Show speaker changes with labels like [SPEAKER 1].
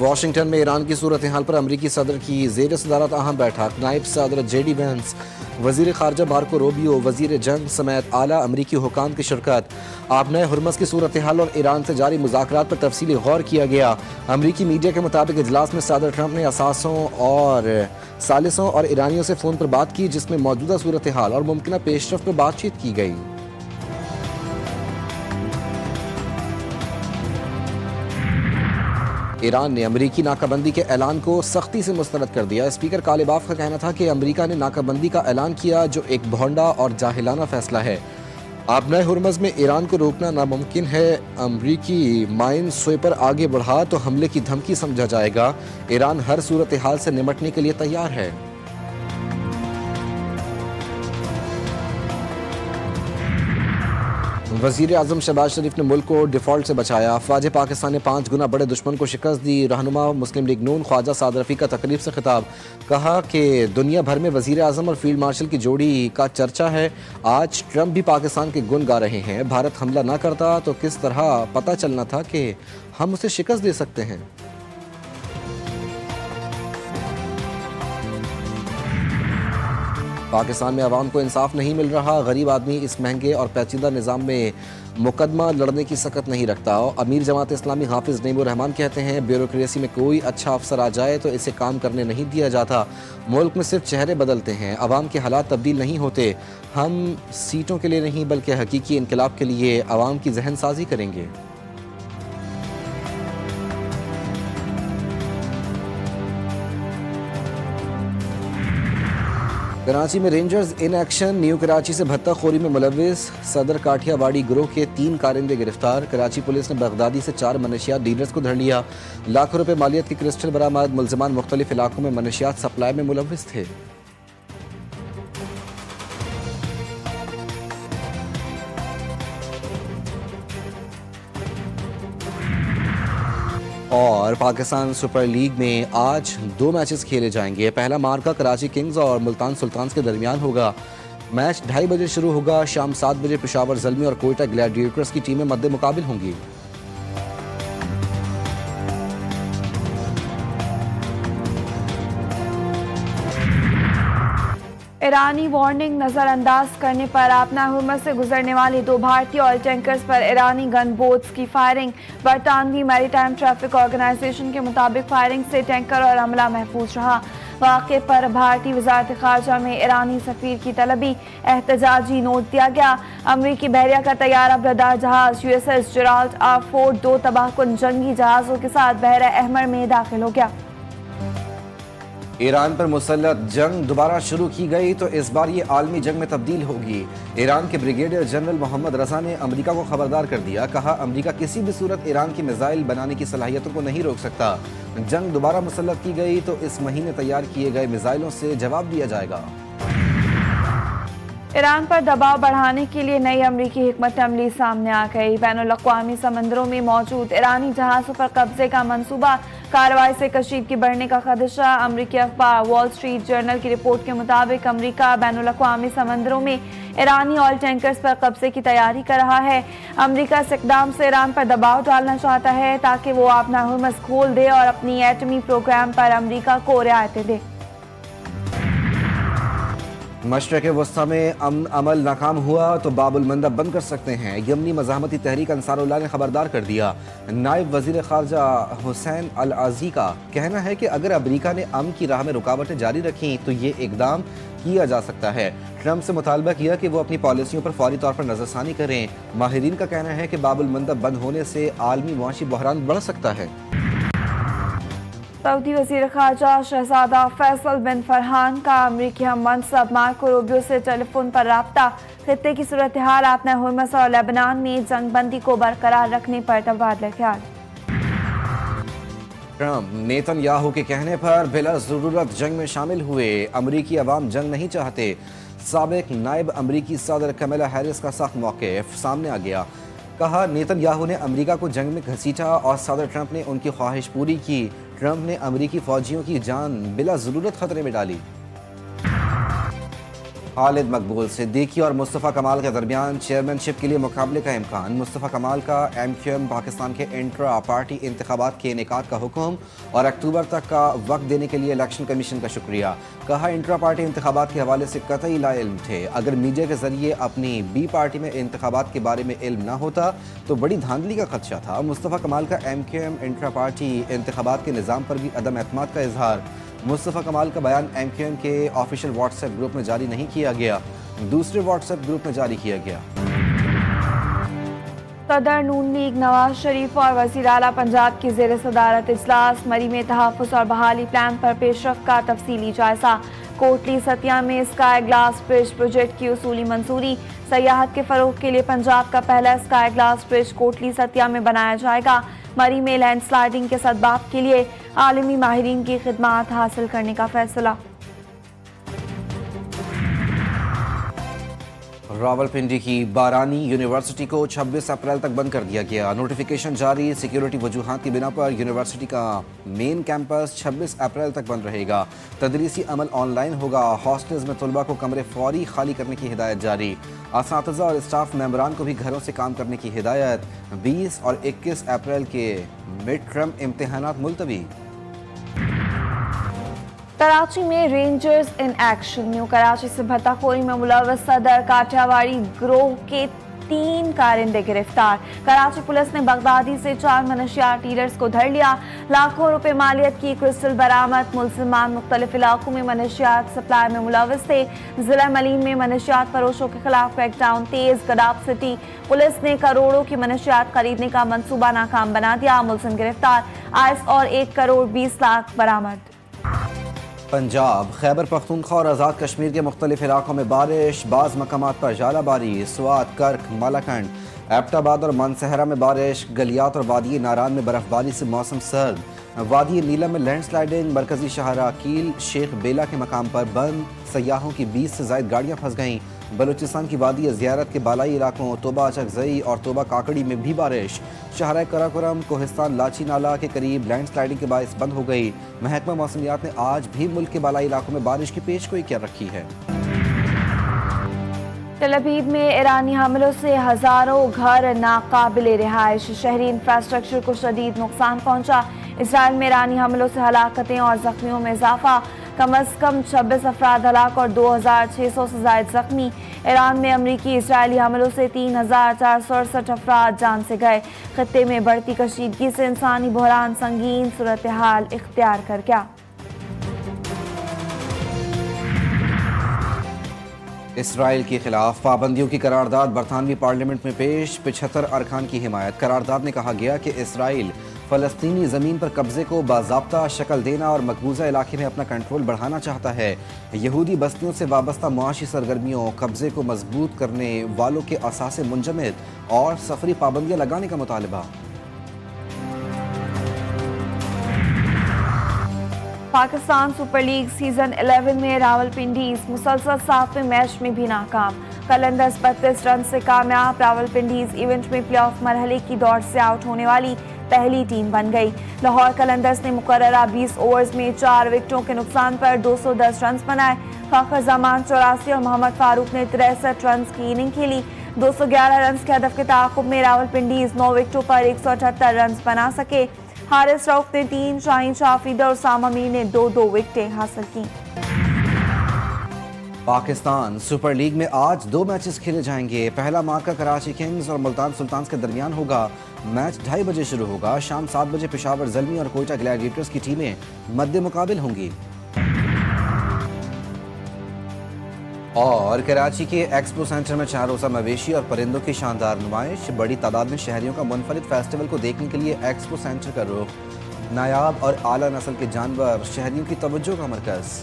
[SPEAKER 1] Washington میں ایران کی صورتحال پر امریکی صدر کی زیر صدارت اہم بیٹھک، نائب صدر جے ڈی وینس، وزیر خارجہ مارکو روبیو، وزیر جنگ سمیت اعلیٰ امریکی حکام کی شرکت۔ آبنائے ہرمز کی صورتحال اور ایران سے جاری مذاکرات پر تفصیلی غور کیا گیا۔ امریکی میڈیا کے مطابق اجلاس میں صدر ٹرمپ نے اساسوں اور ثالثوں اور ایرانیوں سے فون پر بات کی، جس میں موجودہ صورتحال اور ممکنہ پیش رفت پر بات چیت کی گئی۔ ایران نے امریکی ناکہ بندی کے اعلان کو سختی سے مسترد کر دیا۔ اسپیکر کالباف کا کہنا تھا کہ امریکہ نے ناکہ بندی کا اعلان کیا، جو ایک بھونڈا اور جاہلانہ فیصلہ ہے۔ آبنائے ہرمز میں ایران کو روکنا ناممکن ہے۔ امریکی مائن سویپر آگے بڑھا تو حملے کی دھمکی سمجھا جائے گا۔ ایران ہر صورتحال سے نمٹنے کے لیے تیار ہے۔ وزیر اعظم شہباز شریف نے ملک کو ڈیفالٹ سے بچایا۔ افواج پاکستان نے 5 گنا بڑے دشمن کو شکست دی۔ رہنما مسلم لیگ نون خواجہ سعد رفیق کا تقریب سے خطاب، کہا کہ دنیا بھر میں وزیر اعظم اور فیلڈ مارشل کی جوڑی کا چرچا ہے۔ آج ٹرمپ بھی پاکستان کے گن گا رہے ہیں۔ بھارت حملہ نہ کرتا تو کس طرح پتہ چلنا تھا کہ ہم اسے شکست دے سکتے ہیں۔ پاکستان میں عوام کو انصاف نہیں مل رہا۔ غریب آدمی اس مہنگے اور پیچیدہ نظام میں مقدمہ لڑنے کی سکت نہیں رکھتا۔ امیر جماعت اسلامی حافظ نعیم الرحمان کہتے ہیں، بیوروکریسی میں کوئی اچھا افسر آ جائے تو اسے کام کرنے نہیں دیا جاتا۔ ملک میں صرف چہرے بدلتے ہیں، عوام کے حالات تبدیل نہیں ہوتے۔ ہم سیٹوں کے لیے نہیں بلکہ حقیقی انقلاب کے لیے عوام کی ذہن سازی کریں گے۔ کراچی میں rangers in action, new Karachi سے بھتہ خوری میں ملوث صدر کاٹھیا واڑی گروہ کے 3 کارندے گرفتار۔ کراچی پولیس نے بغدادی سے 4 منشیات ڈیلرز کو دھر لیا۔ لاکھوں روپے مالیت کے کرسٹل برآمد۔ ملزمان مختلف علاقوں میں منشیات سپلائی میں ملوث تھے۔ اور پاکستان سپر لیگ میں آج 2 میچز کھیلے جائیں گے۔ پہلا معرکہ کراچی کنگز اور ملتان سلطانز کے درمیان ہوگا۔ میچ 2:30 بجے شروع ہوگا۔ شام 7 بجے پشاور زلمی اور کوئٹہ گلیڈیٹرز کی ٹیمیں مد مقابل ہوں گی۔
[SPEAKER 2] ایرانی وارننگ نظر انداز کرنے پر آبنائے ہرمز سے گزرنے والے 2 بھارتی آئل ٹینکرز پر ایرانی گن بوٹس کی فائرنگ۔ برطانوی میری ٹائم ٹریفک آرگنائزیشن کے مطابق فائرنگ سے ٹینکر اور عملہ محفوظ رہا۔ واقعے پر بھارتی وزارت خارجہ میں ایرانی سفیر کی طلبی، احتجاجی نوٹ دیا گیا۔ امریکی بحریہ کا طیارہ بردار جہاز USS جیرالڈ آر فورڈ 2 تباہ کن جنگی جہازوں کے ساتھ بحیرہ احمر میں داخل ہو گیا۔
[SPEAKER 1] ایران پر مسلط جنگ دوبارہ شروع کی گئی تو اس بار یہ عالمی جنگ میں تبدیل ہوگی۔ ایران کے بریگیڈیئر جنرل محمد رضا نے امریکہ کو خبردار کر دیا، کہا امریکہ کسی بھی صورت ایران کی میزائل بنانے کی صلاحیتوں کو نہیں روک سکتا۔ جنگ دوبارہ مسلط کی گئی تو اس مہینے تیار کیے گئے میزائلوں سے جواب دیا جائے گا۔
[SPEAKER 2] ایران پر دباؤ بڑھانے کے لیے نئی امریکی حکمت عملی سامنے آ گئی۔ بین الاقوامی سمندروں میں موجود ایرانی جہازوں پر قبضے کا منصوبہ، کارروائی سے کشیدگی بڑھنے کا خدشہ۔ امریکی اخبار وال سٹریٹ جرنل کی رپورٹ کے مطابق امریکہ بین الاقوامی سمندروں میں ایرانی آئل ٹینکرز پر قبضے کی تیاری کر رہا ہے۔ امریکہ اس اقدام سے ایران پر دباؤ ڈالنا چاہتا ہے تاکہ وہ آبنائے ہرمز کھول دے اور اپنی ایٹمی پروگرام پر امریکہ کو رعایتیں دے۔
[SPEAKER 1] مشرق وسطی میں امن عمل ناکام ہوا تو باب المندب بند کر سکتے ہیں۔ یمنی مزاحمتی تحریک انصار اللہ نے خبردار کر دیا۔ نائب وزیر خارجہ حسین العزی کا کہنا ہے کہ اگر امریکہ نے امن کی راہ میں رکاوٹیں جاری رکھیں تو یہ اقدام کیا جا سکتا ہے۔ ٹرمپ سے مطالبہ کیا کہ وہ اپنی پالیسیوں پر فوری طور پر نظر ثانی کریں۔ ماہرین کا کہنا ہے کہ باب المندب بند ہونے سے عالمی معاشی بحران بڑھ سکتا ہے۔
[SPEAKER 2] سعودی وزیر خارجہ شہزادہ فیصل بن فرحان کا امریکی ہم منصب مارکو روبیو سے ٹیلی فون پر رابطہ۔ خطے کی صورتحال، آبنائے ہرمز اور لبنان میں جنگ بندی کو برقرار رکھنے پر تبادلہ خیال۔
[SPEAKER 1] ٹرمپ نیتن یاہو کے کہنے پر بلا ضرورت جنگ میں شامل ہوئے۔ امریکی عوام جنگ نہیں چاہتے۔ سابق نائب امریکی صدر کمیلا ہیرس کا سخت موقف سامنے آ گیا۔ کہا نیتن یاہو نے امریکہ کو جنگ میں گھسیٹا اور صدر ٹرمپ نے ان کی خواہش پوری کی۔ ٹرمپ نے امریکی فوجیوں کی جان بلا ضرورت خطرے میں ڈالی۔ خالد مقبول صدیقی اور مصطفیٰ کمال کے درمیان چیئرمین شپ کے لیے مقابلے کا امکان. مصطفیٰ کمال کا MQM پاکستان کے انٹرا پارٹی انتخابات کے انعقاد کا حکم اور اکتوبر تک کا وقت دینے کے لیے الیکشن کمیشن کا شکریہ. کہا انٹرا پارٹی انتخابات کے حوالے سے قطعی لا علم تھے. اگر میڈیا کے ذریعے اپنی بی پارٹی میں انتخابات کے بارے میں علم نہ ہوتا تو بڑی دھاندلی کا خدشہ تھا. مصطفیٰ کمال کا MQM انٹرا پارٹی انتخابات کے نظام پر بھی عدم اعتماد کا اظہار. مصطفیٰ کمال کا بیان MQM کے آفیشیل واٹس ایپ گروپ میں جاری نہیں کیا گیا, دوسرے واٹس ایپ گروپ میں جاری کیا گیا.
[SPEAKER 2] صدر نون لیگ نواز شریف اور وزیر اعلیٰ پنجاب کی زیر صدارت اجلاس. مری میں تحفظ اور بحالی پلان پر پیش رفت کا تفصیلی جائزہ. کوٹلی ستیا میں اسکائی گلاس برج پروجیکٹ کی اصولی منظوری. سیاحت کے فروغ کے لیے پنجاب کا پہلا اسکائی گلاس برج کوٹلی ستیا میں بنایا جائے گا. مری میں لینڈ سلائیڈنگ کے اسباب کے لیے عالمی ماہرین کی خدمات حاصل کرنے کا فیصلہ.
[SPEAKER 1] راولپنڈی کی بارانی یونیورسٹی کو 26 اپریل تک بند کر دیا گیا. نوٹیفیکیشن جاری. سیکیورٹی وجوہات کی بنا پر یونیورسٹی کا مین کیمپس 26 اپریل تک بند رہے گا. تدریسی عمل آن لائن ہوگا. ہاسٹلز میں طلباء کو کمرے فوری خالی کرنے کی ہدایت جاری. اساتذہ اور اسٹاف ممبران کو بھی گھروں سے کام کرنے کی ہدایت. 20 اور 21 اپریل کے مڈ ٹرم امتحانات ملتوی.
[SPEAKER 2] کراچی میں rangers in action. New Karachi سے بھتہ خوری میں ملوث صدر کاٹھیاواڑی گروہ کے 3 کارندے گرفتار. کراچی پولیس نے بغدادی سے 4 منشیات ڈیلرز کو دھر لیا. لاکھوں روپے مالیت کی کرسٹل برآمد. ملزمان مختلف علاقوں میں منشیات سپلائی میں ملوث تھے. ضلع ملین میں منشیات فروشوں کے خلاف کریک ڈاؤن تیز. گڈاپ سٹی پولیس نے کروڑوں کی منشیات خریدنے کا منصوبہ ناکام بنا دیا. ملزم گرفتار. آئس اور 1 کروڑ 20 لاکھ برآمد.
[SPEAKER 1] پنجاب خیبر پختونخوا اور آزاد کشمیر کے مختلف علاقوں میں بارش. بعض مقامات پر ژالہ باری. سوات، کرک، مالاکنڈ، ایبٹ آباد اور مانسہرہ میں بارش. گلیات اور وادی ناران میں برف باری سے موسم سرد. وادی نیلم میں لینڈ سلائیڈنگ. مرکزی شاہراہ کیل شیخ بیلا کے مقام پر بند. سیاحوں کی 20 سے زائد گاڑیاں پھنس گئیں. بلوچستان کی وادی زیارت کے بالائی علاقوں توبہ چکزئی اور توبہ کاکڑی میں بھی بارش. شاہراہ کراکرم کوہستان لاچی نالا کے قریب لینڈ سلائیڈنگ کے باعث بند ہو گئی. محکمہ موسمیات نے آج بھی ملک کے بالائی علاقوں میں بارش کی پیشگوئی کر رکھی ہے.
[SPEAKER 2] تل ابیب میں ایرانی حملوں سے ہزاروں گھر ناقابل رہائش. شہری انفراسٹرکچر کو شدید نقصان پہنچا. اسرائیل میں ایرانی حملوں سے ہلاکتیں اور زخمیوں میں اضافہ. کم از کم 26 افراد ہلاک اور 2600 سے زائد زخمی. ایران میں امریکی اسرائیلی حملوں سے 3468 افراد جان سے گئے. خطے میں بڑھتی کشیدگی سے انسانی بحران سنگین صورتحال اختیار کر گیا.
[SPEAKER 1] اسرائیل کے خلاف پابندیوں کی قرارداد برطانوی پارلیمنٹ میں پیش. 75 ارکان کی حمایت. قرارداد میں کہا گیا کہ اسرائیل فلسطینی زمین پر قبضے کو باضابطہ شکل دینا اور مقبوضہ علاقے میں اپنا کنٹرول بڑھانا چاہتا ہے. یہودی بستیوں سے وابستہ معاشی سرگرمیوں قبضے کو مضبوط کرنے والوں کے اثاثے منجمد اور سفری پابندیاں لگانے کا مطالبہ.
[SPEAKER 2] پاکستان سپر لیگ سیزن 11 میں راولپنڈیز مسلسل 7ویں میچ میں بھی ناکام. قلندرز 32 رن سے کامیاب. راولپنڈیز ایونٹ میں پلے آف مرحلے کی دوڑ سے آؤٹ ہونے والی پہلی ٹیم بن گئی. لاہور قلندرز نے مقررہ 20 اوورز میں 4 وکٹوں کے نقصان پر 210 رنز بنائے. فخر زمان 84 اور محمد فاروق نے 63 رنز کی اننگ کھیلی. 211 رنز کے ہدف کے تعاقب میں راولپنڈیز 9 وکٹوں پر 178 رنز بنا سکے. حارث رؤف نے 3, شاہین شاہ فریدی اور اسامہ میر نے 2 وکٹیں حاصل کی.
[SPEAKER 1] پاکستان سپر لیگ میں آج 2 میچز کھیلے جائیں گے. پہلا معرکہ کراچی کنگز اور ملتان سلطانز کے درمیان ہوگا. میچ 2:30 بجے شروع ہوگا. شام 7 بجے پشاور زلمی اور کوئٹہ گلیڈیٹرز کی ٹیمیں مد مقابل ہوں گی. اور کراچی کے ایکسپو سینٹر میں 4 روزہ مویشی اور پرندوں کی شاندار نمائش. بڑی تعداد میں شہریوں کا منفرد فیسٹیول کو دیکھنے کے لیے ایکسپو سینٹر کا رخ. نایاب اور اعلیٰ نسل کے جانور شہریوں کی توجہ کا مرکز.